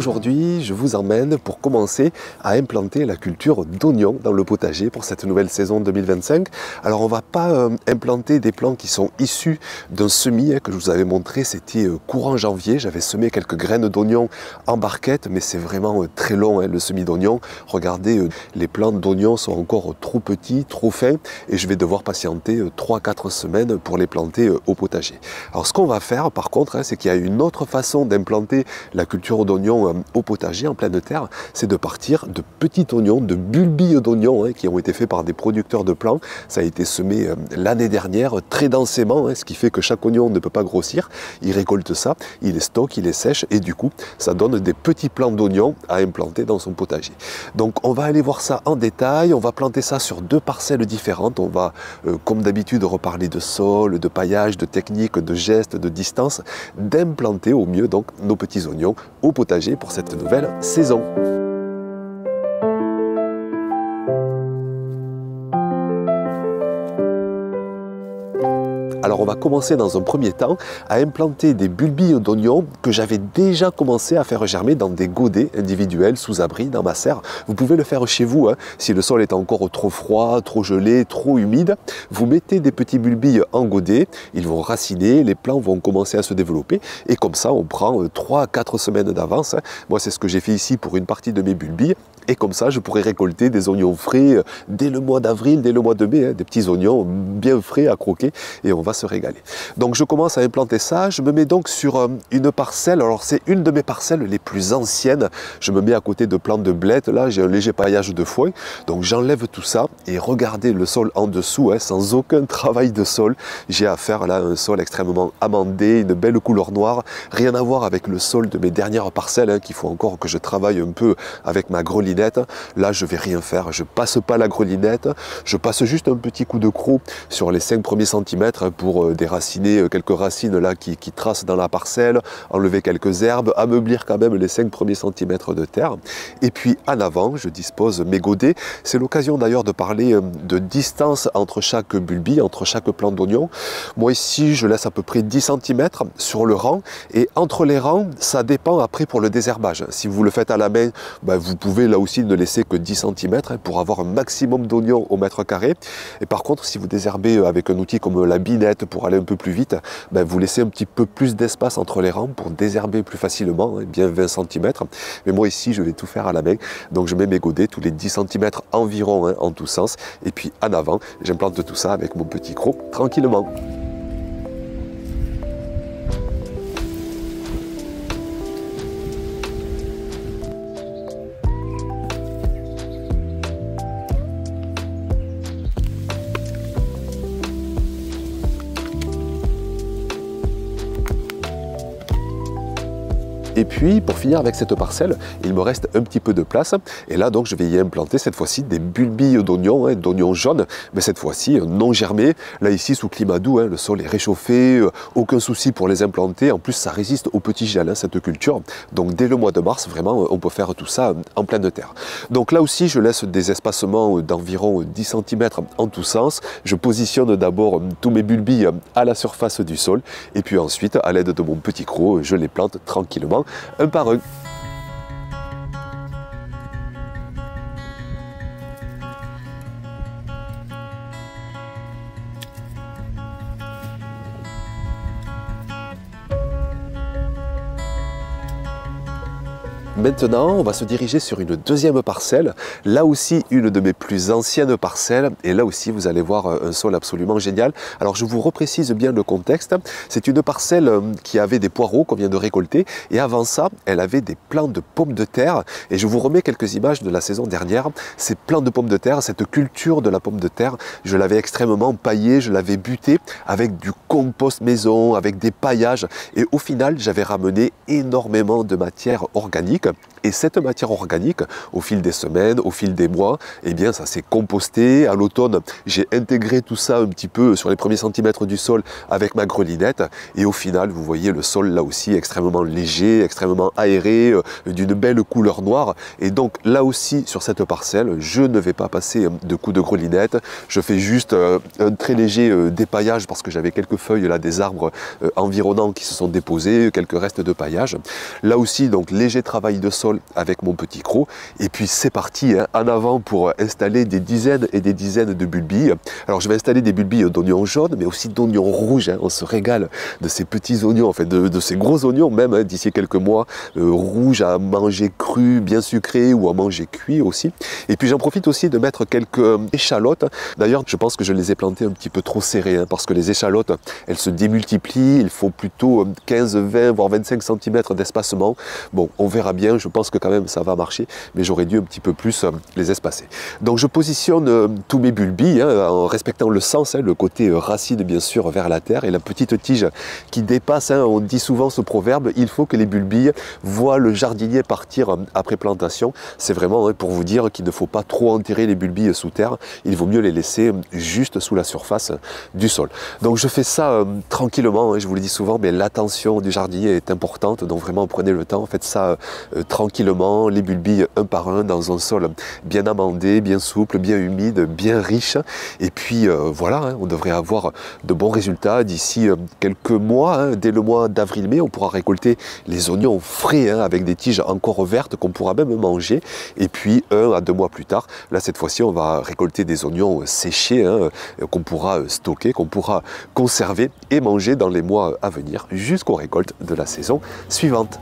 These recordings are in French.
Aujourd'hui, je vous emmène pour commencer à implanter la culture d'oignons dans le potager pour cette nouvelle saison 2025. Alors on ne va pas implanter des plants qui sont issus d'un semis que je vous avais montré, c'était courant janvier. J'avais semé quelques graines d'oignons en barquette, mais c'est vraiment très long le semis d'oignons. Regardez, les plants d'oignons sont encore trop petits, trop fins, et je vais devoir patienter 3-4 semaines pour les planter au potager. Alors ce qu'on va faire par contre, c'est qu'il y a une autre façon d'implanter la culture d'oignons au potager en pleine terre, c'est de partir de petits oignons, de bulbilles d'oignons qui ont été faits par des producteurs de plants. Ça a été semé l'année dernière très densément, ce qui fait que chaque oignon ne peut pas grossir. Il récolte ça, il les stocke, il les sèche et du coup ça donne des petits plants d'oignons à implanter dans son potager. Donc on va aller voir ça en détail, on va planter ça sur 2 parcelles différentes. On va comme d'habitude reparler de sol, de paillage, de technique, de gestes, de distance, d'implanter au mieux donc nos petits oignons au potager pour cette nouvelle saison. Alors on va commencer dans un premier temps à implanter des bulbilles d'oignons que j'avais déjà commencé à faire germer dans des godets individuels sous abri dans ma serre. Vous pouvez le faire chez vous, si le sol est encore trop froid, trop gelé, trop humide. Vous mettez des petits bulbilles en godet, ils vont raciner, les plants vont commencer à se développer et comme ça on prend 3 à 4 semaines d'avance. Moi c'est ce que j'ai fait ici pour une partie de mes bulbilles. Et comme ça, je pourrais récolter des oignons frais dès le mois d'avril, dès le mois de mai, des petits oignons bien frais à croquer et on va se régaler. Donc je commence à implanter ça, je me mets donc sur une parcelle, alors c'est une de mes parcelles les plus anciennes, je me mets à côté de plants de blettes, là j'ai un léger paillage de foin, donc j'enlève tout ça et regardez le sol en dessous, sans aucun travail de sol, j'ai affaire là à un sol extrêmement amandé, une belle couleur noire, rien à voir avec le sol de mes dernières parcelles, qu'il faut encore que je travaille un peu avec ma grelinette. Là je vais rien faire, je passe pas la grelinette, je passe juste un petit coup de croc sur les 5 premiers centimètres pour déraciner quelques racines là qui tracent dans la parcelle, enlever quelques herbes, ameublir quand même les 5 premiers centimètres de terre. Et puis en avant je dispose mes godets, c'est l'occasion d'ailleurs de parler de distance entre chaque bulbille, entre chaque plant d'oignon. Moi ici je laisse à peu près 10 cm sur le rang et entre les rangs ça dépend après pour le désherbage. Si vous le faites à la main, vous pouvez là aussi ne laisser que 10 cm pour avoir un maximum d'oignons au mètre carré. Et par contre, si vous désherbez avec un outil comme la binette pour aller un peu plus vite, vous laissez un petit peu plus d'espace entre les rangs pour désherber plus facilement, bien 20 cm. Mais moi ici, je vais tout faire à la main. Donc je mets mes godets tous les 10 cm environ en tous sens. Et puis en avant, j'implante tout ça avec mon petit croc tranquillement. Et puis, pour finir avec cette parcelle, il me reste un petit peu de place. Et là, donc, je vais y implanter cette fois-ci des bulbilles d'oignons, d'oignons jaunes, mais cette fois-ci non germés. Là, ici, sous climat doux, le sol est réchauffé, aucun souci pour les implanter. En plus, ça résiste au petit gel, cette culture. Donc, dès le mois de mars, vraiment, on peut faire tout ça en pleine terre. Donc là aussi, je laisse des espacements d'environ 10 cm en tous sens. Je positionne d'abord tous mes bulbilles à la surface du sol. Et puis ensuite, à l'aide de mon petit croc, je les plante tranquillement, un par un. Maintenant, on va se diriger sur une deuxième parcelle, là aussi une de mes plus anciennes parcelles, et là aussi vous allez voir un sol absolument génial. Alors je vous reprécise bien le contexte, c'est une parcelle qui avait des poireaux qu'on vient de récolter, et avant ça, elle avait des plants de pommes de terre, et je vous remets quelques images de la saison dernière. Ces plants de pommes de terre, cette culture de la pomme de terre, je l'avais extrêmement paillée, je l'avais butée avec du compost maison, avec des paillages, et au final, j'avais ramené énormément de matière organique. Et cette matière organique, au fil des semaines, au fil des mois, eh bien ça s'est composté. À l'automne, j'ai intégré tout ça un petit peu sur les premiers centimètres du sol avec ma grelinette. Et au final, vous voyez le sol là aussi extrêmement léger, extrêmement aéré, d'une belle couleur noire. Et donc là aussi, sur cette parcelle, je ne vais pas passer de coups de grelinette. Je fais juste un très léger dépaillage parce que j'avais quelques feuilles là des arbres environnants qui se sont déposés, quelques restes de paillage. Là aussi, donc léger travail travail de sol avec mon petit croc. Et puis c'est parti, hein, en avant pour installer des dizaines et des dizaines de bulbilles. Alors je vais installer des bulbilles d'oignons jaunes, mais aussi d'oignons rouges. Hein. On se régale de ces petits oignons, en fait, de ces gros oignons même, hein, d'ici quelques mois, rouges à manger crus, bien sucrés, ou à manger cuits aussi. Et puis j'en profite aussi de mettre quelques échalotes. D'ailleurs, je pense que je les ai plantées un petit peu trop serrées, hein, parce que les échalotes, elles se démultiplient. Il faut plutôt 15, 20, voire 25 cm d'espacement. Bon, on verra bien. Je pense que quand même ça va marcher, mais j'aurais dû un petit peu plus les espacer. Donc je positionne tous mes bulbilles, hein, en respectant le sens, hein, le côté racine bien sûr vers la terre et la petite tige qui dépasse. Hein, on dit souvent ce proverbe, il faut que les bulbilles voient le jardinier partir après plantation. C'est vraiment, hein, pour vous dire qu'il ne faut pas trop enterrer les bulbilles sous terre. Il vaut mieux les laisser juste sous la surface du sol. Donc je fais ça tranquillement, hein, je vous le dis souvent, mais l'attention du jardinier est importante, donc vraiment prenez le temps, faites ça tranquillement, les bulbilles un par un dans un sol bien amendé, bien souple, bien humide, bien riche. Et puis voilà, hein, on devrait avoir de bons résultats d'ici quelques mois. Hein, dès le mois d'avril-mai, on pourra récolter les oignons frais, hein, avec des tiges encore vertes qu'on pourra même manger. Et puis 1 à 2 mois plus tard, là cette fois-ci, on va récolter des oignons séchés, hein, qu'on pourra stocker, qu'on pourra conserver et manger dans les mois à venir jusqu'aux récoltes de la saison suivante.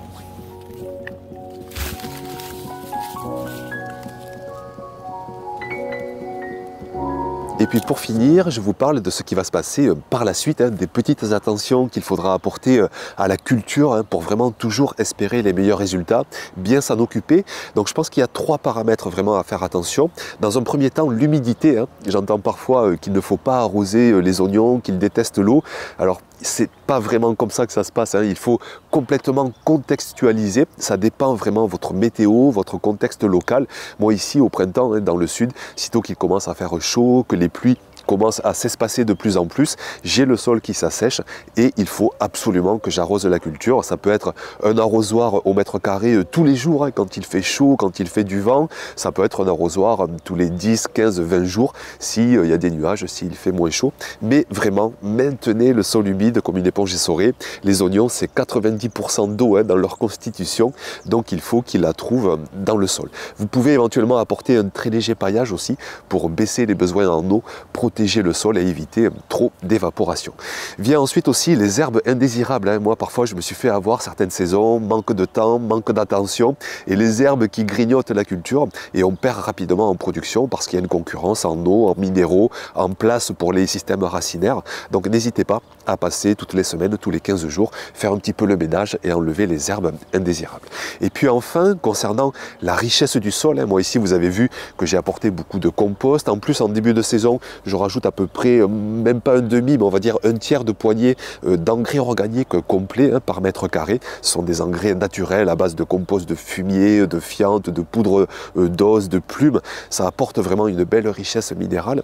Et puis pour finir, je vous parle de ce qui va se passer par la suite, hein, des petites attentions qu'il faudra apporter à la culture, hein, pour vraiment toujours espérer les meilleurs résultats, bien s'en occuper. Donc je pense qu'il y a 3 paramètres vraiment à faire attention. Dans un premier temps, l'humidité. Hein. J'entends parfois qu'il ne faut pas arroser les oignons, qu'ils détestent l'eau. Alors c'est pas vraiment comme ça que ça se passe, hein. Il faut complètement contextualiser. Ça dépend vraiment de votre météo, votre contexte local. Moi ici au printemps, hein, dans le sud, sitôt qu'il commence à faire chaud, que les pluies commence à s'espacer de plus en plus, j'ai le sol qui s'assèche et il faut absolument que j'arrose la culture. Ça peut être un arrosoir au mètre carré tous les jours, hein, quand il fait chaud, quand il fait du vent. Ça peut être un arrosoir tous les 10, 15, 20 jours s'il y a des nuages, s'il fait moins chaud. Mais vraiment, maintenez le sol humide comme une éponge essorée. Les oignons, c'est 90% d'eau, hein, dans leur constitution, donc il faut qu'ils la trouvent dans le sol. Vous pouvez éventuellement apporter un très léger paillage aussi pour baisser les besoins en eau, protéger le sol et éviter trop d'évaporation. Vient ensuite aussi les herbes indésirables. Hein. Moi, parfois, je me suis fait avoir certaines saisons, manque de temps, manque d'attention, et les herbes qui grignotent la culture, et on perd rapidement en production parce qu'il y a une concurrence en eau, en minéraux, en place pour les systèmes racinaires. Donc n'hésitez pas à passer toutes les semaines, tous les 15 jours, faire un petit peu le ménage et enlever les herbes indésirables. Et puis enfin, concernant la richesse du sol, hein, moi ici, vous avez vu que j'ai apporté beaucoup de compost. En plus, en début de saison, je rajoute à peu près, même pas un demi, mais on va dire un tiers de poignée d'engrais organiques complets, hein, par mètre carré. Ce sont des engrais naturels à base de compost de fumier, de fiente, de poudre d'os, de plumes. Ça apporte vraiment une belle richesse minérale.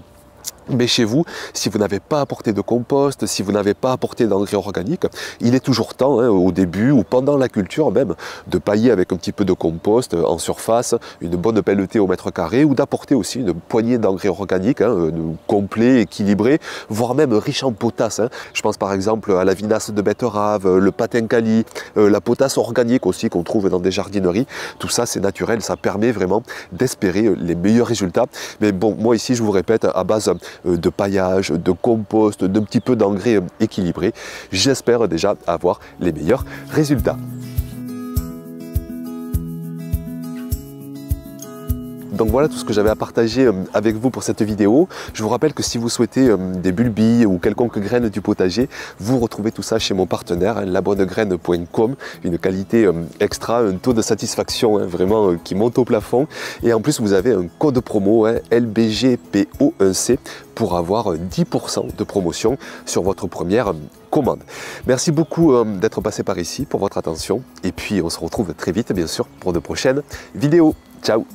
Mais chez vous, si vous n'avez pas apporté de compost, si vous n'avez pas apporté d'engrais organiques, il est toujours temps, hein, au début ou pendant la culture même, de pailler avec un petit peu de compost en surface, une bonne pelletée au mètre carré, ou d'apporter aussi une poignée d'engrais organiques, hein, complets, équilibrés, voire même riches en potasse. Hein. Je pense par exemple à la vinasse de betterave, le patin kali, la potasse organique aussi qu'on trouve dans des jardineries. Tout ça, c'est naturel, ça permet vraiment d'espérer les meilleurs résultats. Mais bon, moi ici, je vous répète, à base de paillage, de compost, d'un petit peu d'engrais équilibré, j'espère déjà avoir les meilleurs résultats. Donc voilà tout ce que j'avais à partager avec vous pour cette vidéo. Je vous rappelle que si vous souhaitez des bulbilles ou quelconque graines du potager, vous retrouvez tout ça chez mon partenaire, hein, labonnegraine.com, une qualité extra, un taux de satisfaction, hein, vraiment qui monte au plafond. Et en plus, vous avez un code promo, hein, LBGPO1C, pour avoir 10% de promotion sur votre première commande. Merci beaucoup d'être passé par ici, pour votre attention. Et puis, on se retrouve très vite, bien sûr, pour de prochaines vidéos. Ciao!